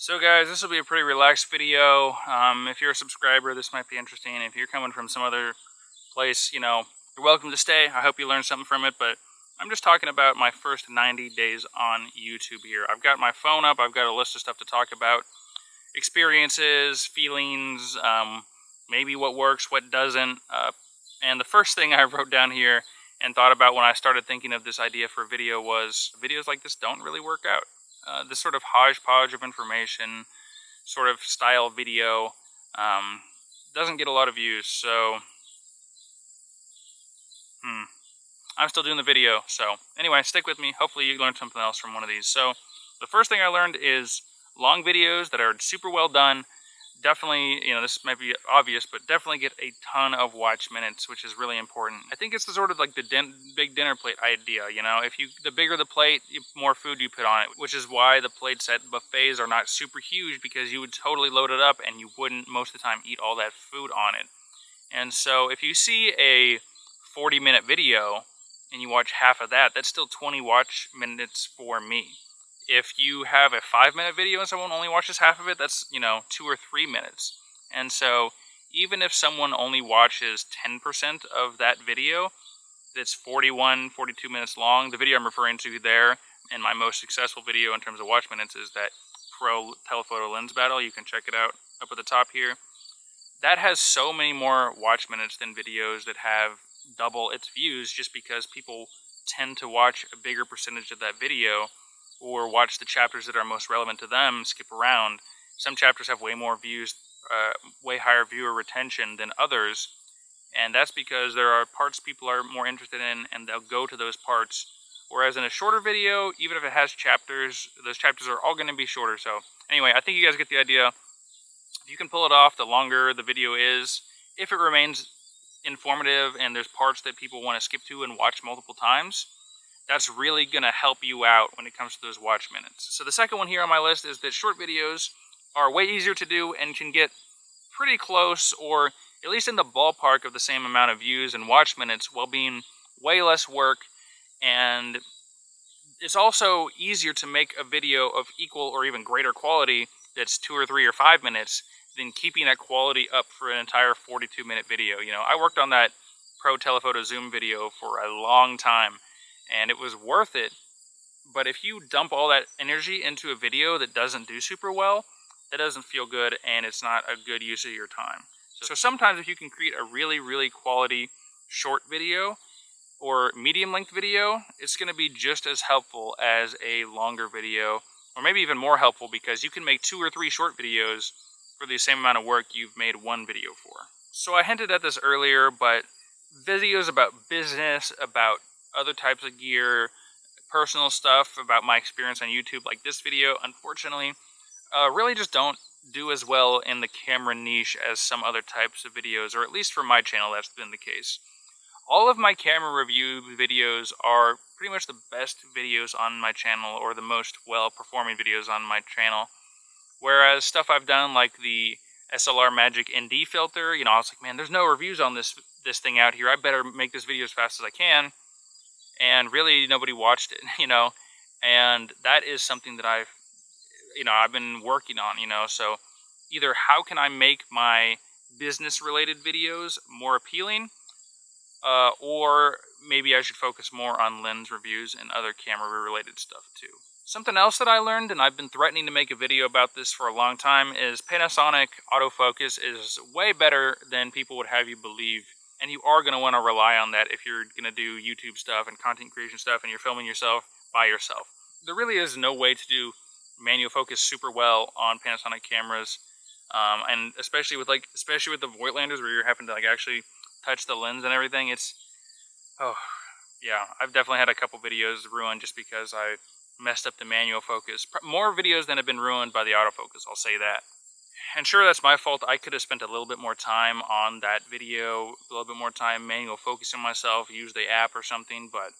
So guys, this will be a pretty relaxed video. If you're a subscriber, this might be interesting. If you're coming from some other place, you're welcome to stay. I hope you learned something from it, but I'm just talking about my first 90 days on YouTube here. I've got my phone up. I've got a list of stuff to talk about. Experiences, feelings, maybe what works, what doesn't. And the first thing I wrote down here and thought about when I started thinking of this idea for a video was videos like this don't really work out. This sort of hodgepodge of information, sort of style video, doesn't get a lot of views. So, I'm still doing the video. So, anyway, stick with me. Hopefully you learned something else from one of these. So, the first thing I learned is long videos that are super well done. Definitely, this might be obvious, but definitely get a ton of watch minutes, which is really important. I think it's the sort of like the big dinner plate idea. If the bigger the plate, the more food you put on it, which is why the plates at buffets are not super huge, because you would totally load it up and you wouldn't most of the time eat all that food on it. And so if you see a 40-minute video and you watch half of that, that's still 20 watch minutes for me. If you have a 5-minute video and someone only watches half of it, that's, 2 or 3 minutes. And so even if someone only watches 10% of that video, that's 41, 42 minutes long, the video I'm referring to there, and my most successful video in terms of watch minutes, is that Pro telephoto lens battle. You can check it out up at the top here. That has so many more watch minutes than videos that have double its views, just because people tend to watch a bigger percentage of that video, or watch the chapters that are most relevant to them, skip around. Some chapters have way more views, way higher viewer retention than others, and that's because there are parts people are more interested in, and they'll go to those parts. Whereas in a shorter video, even if it has chapters, those chapters are all going to be shorter. So anyway, I think you guys get the idea. If you can pull it off, the longer the video is, if it remains informative and there's parts that people want to skip to and watch multiple times, that's really going to help you out when it comes to those watch minutes. So the second one here on my list is that short videos are way easier to do and can get pretty close, or at least in the ballpark of the same amount of views and watch minutes, while being way less work. And it's also easier to make a video of equal or even greater quality that's 2 or 3 or 5 minutes than keeping that quality up for an entire 42-minute video. I worked on that Pro telephoto zoom video for a long time, and it was worth it. But if you dump all that energy into a video that doesn't do super well, that doesn't feel good, and it's not a good use of your time. So sometimes if you can create a really, really quality short video or medium length video, it's going to be just as helpful as a longer video, or maybe even more helpful, because you can make 2 or 3 short videos for the same amount of work you've made one video for. So I hinted at this earlier, but videos about business, about other types of gear, personal stuff, about my experience on YouTube, like this video, unfortunately, really just don't do as well in the camera niche as some other types of videos, or at least for my channel that's been the case. All of my camera review videos are pretty much the best videos on my channel, or the most well-performing videos on my channel. Whereas stuff I've done, like the SLR Magic ND filter, I was like, man, there's no reviews on this thing out here. I better make this video as fast as I can. And really, nobody watched it, And that is something that I've been working on, So either how can I make my business-related videos more appealing, or maybe I should focus more on lens reviews and other camera-related stuff too. Something else that I learned, and I've been threatening to make a video about this for a long time, is Panasonic autofocus is way better than people would have you believe. And you are going to want to rely on that if you're going to do YouTube stuff and content creation stuff, and you're filming yourself by yourself. There really is no way to do manual focus super well on Panasonic cameras, and especially with the Voigtlanders, where you're having to actually touch the lens and everything. I've definitely had a couple videos ruined just because I messed up the manual focus. More videos than have been ruined by the autofocus, I'll say that. And sure, that's my fault. I could have spent a little bit more time on that video, a little bit more time manual focusing myself, use the app or something. But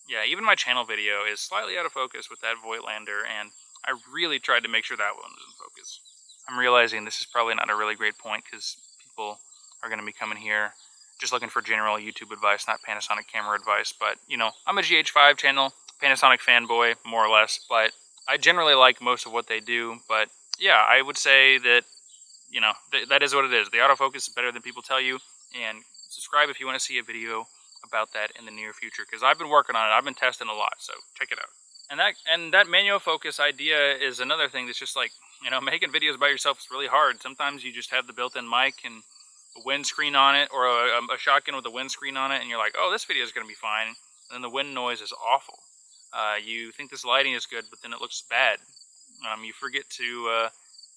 yeah, even my channel video is slightly out of focus with that Voigtlander, and I really tried to make sure that one was in focus. I'm realizing this is probably not a really great point, because people are going to be coming here just looking for general YouTube advice, not Panasonic camera advice. But, I'm a GH5 channel, Panasonic fanboy, more or less. But I generally like most of what they do, but yeah, I would say that, you know, that is what it is. The autofocus is better than people tell you. And subscribe if you want to see a video about that in the near future, because I've been working on it. I've been testing a lot, so check it out. And that manual focus idea is another thing that's just like, you know, making videos by yourself is really hard. Sometimes you just have the built-in mic and a windscreen on it, or a shotgun with a windscreen on it, and you're like, oh, this video is going to be fine. And then the wind noise is awful. You think this lighting is good, but then it looks bad. You forget to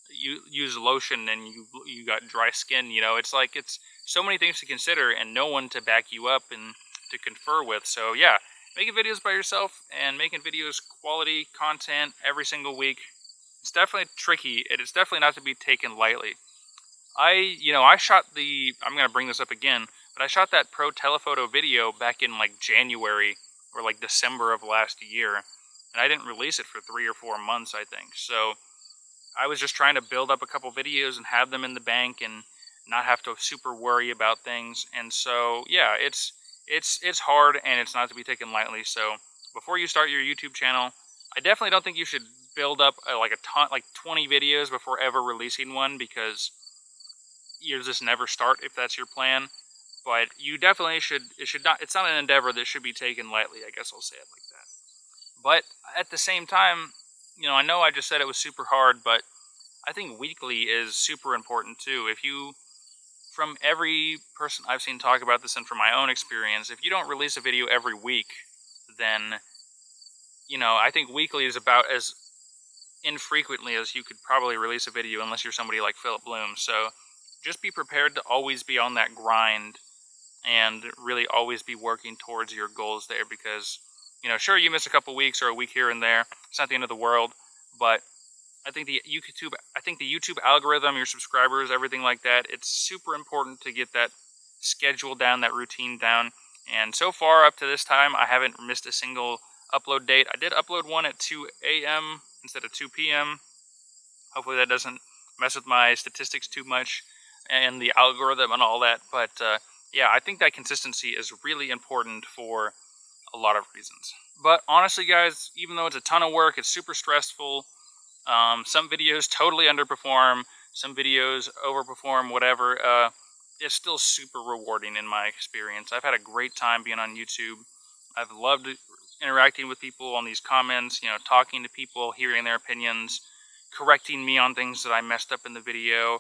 you use lotion, and you got dry skin. You know, it's like it's so many things to consider, and no one to back you up and to confer with. So yeah, making videos by yourself and making videos quality content every single week, it's definitely tricky, and it's definitely not to be taken lightly. I shot I'm gonna bring this up again, but I shot that pro telephoto video back in like January or like December of last year, and I didn't release it for 3 or 4 months, I think. So I was just trying to build up a couple videos and have them in the bank and not have to super worry about things. And so yeah, it's hard, and it's not to be taken lightly. So before you start your YouTube channel, I definitely don't think you should build up like a ton, like 20 videos before ever releasing one, because you just never start if that's your plan. But you definitely should. It should not. It's not an endeavor that should be taken lightly. I guess I'll say it like that. But at the same time, I know I just said it was super hard, but I think weekly is super important too. From every person I've seen talk about this, and from my own experience, if you don't release a video every week, then, I think weekly is about as infrequently as you could probably release a video, unless you're somebody like Philip Bloom. So just be prepared to always be on that grind and really always be working towards your goals there, because, sure, you miss a couple weeks or a week here and there. It's not the end of the world, but I think the YouTube algorithm, your subscribers, everything like that, it's super important to get that schedule down, that routine down. And so far up to this time, I haven't missed a single upload date. I did upload one at 2 a.m. instead of 2 p.m. Hopefully that doesn't mess with my statistics too much and the algorithm and all that. But yeah, I think that consistency is really important for a lot of reasons. But honestly, guys, even though it's a ton of work, it's super stressful. Some videos totally underperform, some videos overperform, whatever. It's still super rewarding in my experience. I've had a great time being on YouTube. I've loved interacting with people on these comments, talking to people, hearing their opinions, correcting me on things that I messed up in the video.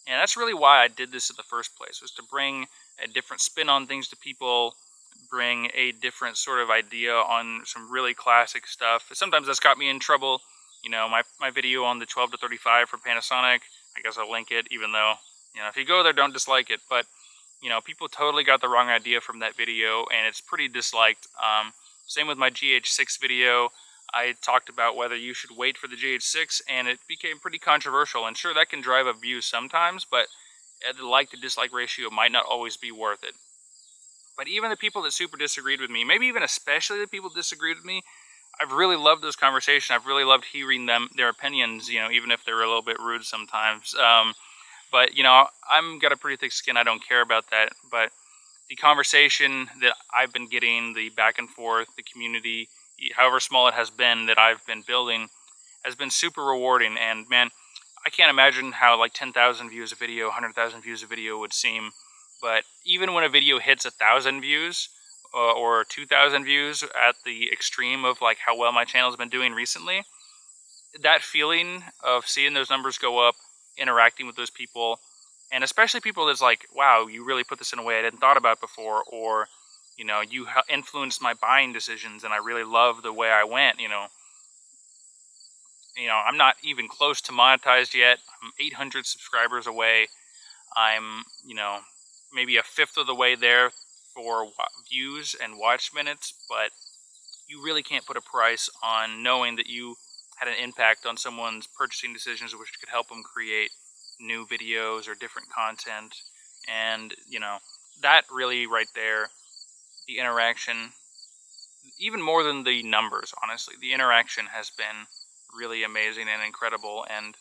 And that's really why I did this in the first place, was to bring a different spin on things to people, bring a different sort of idea on some really classic stuff. Sometimes that's got me in trouble. My video on the 12 to 35 for Panasonic, I guess I'll link it, even though, if you go there, don't dislike it. But, people totally got the wrong idea from that video, and it's pretty disliked. Same with my GH6 video. I talked about whether you should wait for the GH6, and it became pretty controversial. And sure, that can drive up views sometimes, but the like to dislike ratio might not always be worth it. But even the people that super disagreed with me, maybe even especially the people that disagreed with me, I've really loved this conversation. I've really loved hearing their opinions, even if they're a little bit rude sometimes. But, I'm got a pretty thick skin. I don't care about that. But the conversation that I've been getting, the back and forth, the community, however small it has been that I've been building, has been super rewarding. And man, I can't imagine how like 10,000 views a video, 100,000 views a video would seem. But even when a video hits 1,000 views, or 2,000 views at the extreme of like how well my channel's been doing recently, that feeling of seeing those numbers go up, interacting with those people, and especially people that's like, wow, you really put this in a way I didn't thought about before, or, you influenced my buying decisions and I really love the way I went, I'm not even close to monetized yet. I'm 800 subscribers away. I'm, maybe a fifth of the way there for views and watch minutes, but you really can't put a price on knowing that you had an impact on someone's purchasing decisions, which could help them create new videos or different content. And, that really right there, the interaction, even more than the numbers, honestly, the interaction has been really amazing and incredible. And,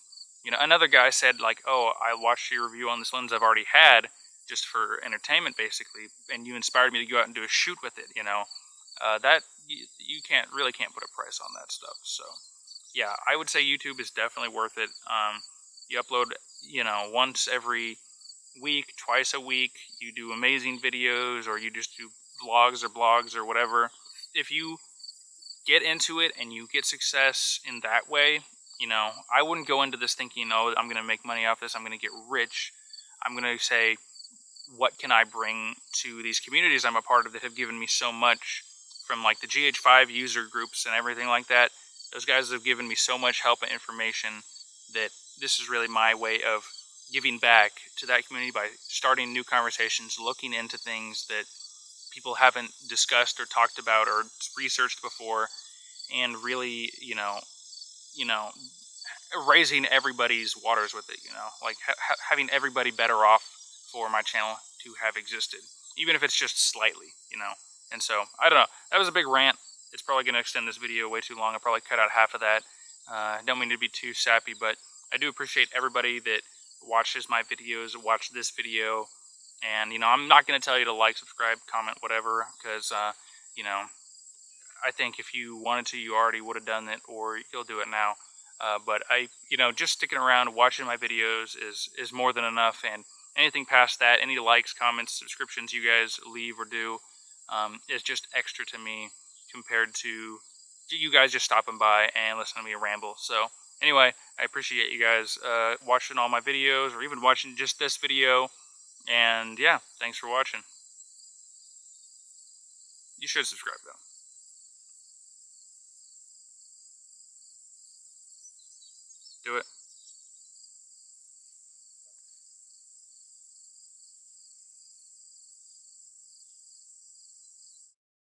another guy said like, oh, I watched your review on this lens I've already had, just for entertainment basically, and you inspired me to go out and do a shoot with it. That you can't put a price on that stuff. So yeah, I would say YouTube is definitely worth it. You upload, once every week, twice a week. You do amazing videos, or you just do vlogs or blogs or whatever. If you get into it and you get success in that way, I wouldn't go into this thinking, oh, I'm going to make money off this, I'm going to get rich. I'm going to say, what can I bring to these communities I'm a part of that have given me so much, from like the GH5 user groups and everything like that. Those guys have given me so much help and information that this is really my way of giving back to that community by starting new conversations, looking into things that people haven't discussed or talked about or researched before, and really, you know, raising everybody's waters with it, like having everybody better off for my channel to have existed, even if it's just slightly. And so, I don't know. That was a big rant. It's probably going to extend this video way too long. I'll probably cut out half of that. Don't mean to be too sappy, but I do appreciate everybody that watches my videos, watch this video. And, I'm not going to tell you to like, subscribe, comment, whatever, because, you know, I think if you wanted to, you already would have done it, or you'll do it now. But just sticking around, watching my videos is more than enough. And anything past that, any likes, comments, subscriptions you guys leave or do, is just extra to me compared to you guys just stopping by and listening to me ramble. So anyway, I appreciate you guys watching all my videos, or even watching just this video. And yeah, thanks for watching. You should subscribe though. Do it.